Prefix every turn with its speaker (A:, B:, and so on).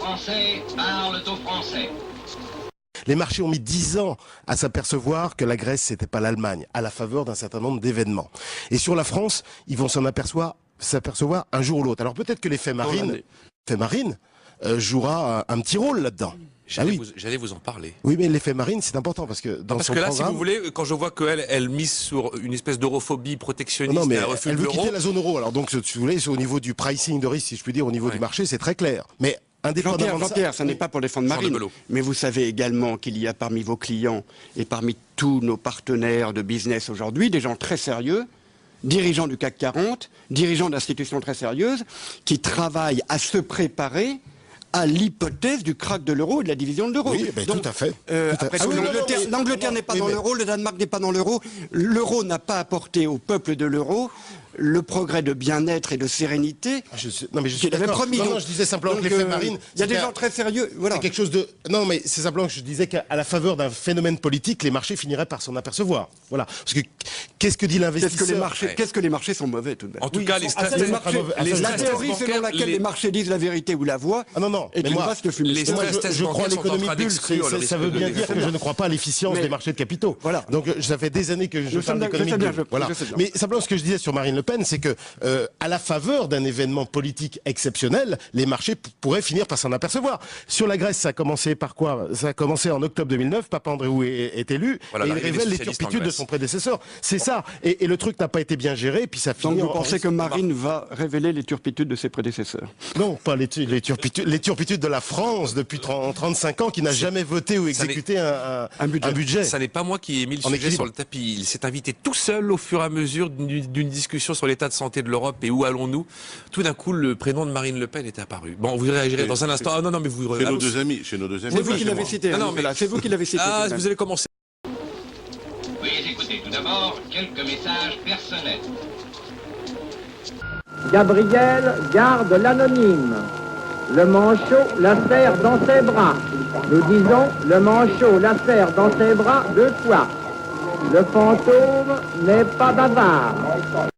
A: Français parlent aux Français.
B: Les marchés ont mis 10 ans à s'apercevoir que la Grèce, c'était pas l'Allemagne, à la faveur d'un certain nombre d'événements. Et sur la France, ils vont s'apercevoir un jour ou l'autre. Alors peut-être que l'effet marine jouera un petit rôle là-dedans.
C: J'allais vous en parler.
B: Oui, mais l'effet marine, c'est important parce que dans
C: parce
B: son
C: que là,
B: programme,
C: si vous voulez, quand je vois qu'elle mise sur une espèce d'europhobie protectionniste,
B: non, mais
C: et un refus
B: elle
C: de
B: veut
C: l'euro.
B: quitter la zone euro. Alors donc, si vous voulez, au niveau du pricing de risque, si je puis dire, au niveau du marché, c'est très clair. Mais indépendamment de ça,
D: Jean-Pierre, ça n'est pas pour défendre Marine, mais vous savez également qu'il y a parmi vos clients et parmi tous nos partenaires de business aujourd'hui des gens très sérieux, dirigeants du CAC 40, dirigeants d'institutions très sérieuses, qui travaillent à se préparer à l'hypothèse du krach de l'euro et de la division de l'euro.
B: Oui, ben, tout à fait.
D: L'Angleterre n'est pas dans l'euro, le Danemark n'est pas dans l'euro. L'euro n'a pas apporté au peuple de l'euro le progrès de bien-être et de sérénité.
B: Non, mais je suis d'accord. Non, je disais simplement que l'effet marine.
D: Il y a des gens très sérieux. Voilà.
B: C'est quelque chose de. Non, mais c'est simplement que je disais qu'à la faveur d'un phénomène politique, les marchés finiraient par s'en apercevoir. Voilà. Parce que qu'est-ce que dit l'investisseur?
D: Qu'est-ce que les marchés sont mauvais tout de même.
C: En tout cas, les stress
D: la théorie selon laquelle les marchés disent la vérité ou la voient.
B: Ah non.
D: Et une vaste fumée.
B: Je crois à l'économie bulle. Ça veut bien dire que je ne crois pas à l'efficience des marchés de capitaux.
D: Voilà.
B: Donc ça fait des années que je parle d'économie bulle. Voilà. Mais simplement ce que je disais sur Marine Le Pen, c'est que à la faveur d'un événement politique exceptionnel, les marchés pourraient finir par s'en apercevoir. Sur la Grèce, ça a commencé par quoi? Ça a commencé en octobre 2009. Papandréou est élu et il révèle les turpitudes de son prédécesseur. C'est ça. Et le truc n'a pas été bien géré. Puis ça finit.
D: Donc vous pensez que Marine va révéler les turpitudes de ses prédécesseurs?
B: Non, pas les turpitudes de la France depuis 35 ans qui n'a jamais voté ou exécuté un budget.
C: Ça n'est pas moi qui ai mis le sujet sur le tapis. Il s'est invité tout seul au fur et à mesure d'une discussion sur l'état de santé de l'Europe et où allons-nous. Tout d'un coup, le prénom de Marine Le Pen est apparu. Bon, vous réagirez dans un instant. Ah non, mais vous...
E: Chez nos deux amis.
D: C'est vous qui l'avez cité.
C: Non, mais
D: c'est vous qui l'avez cité.
C: Ah, vous allez commencer.
A: Veuillez écouter tout d'abord quelques messages personnels.
F: Gabriel garde l'anonyme. Le manchot la serre dans ses bras. Nous disons, le manchot la serre dans ses bras 2 fois. Le fantôme n'est pas bavard.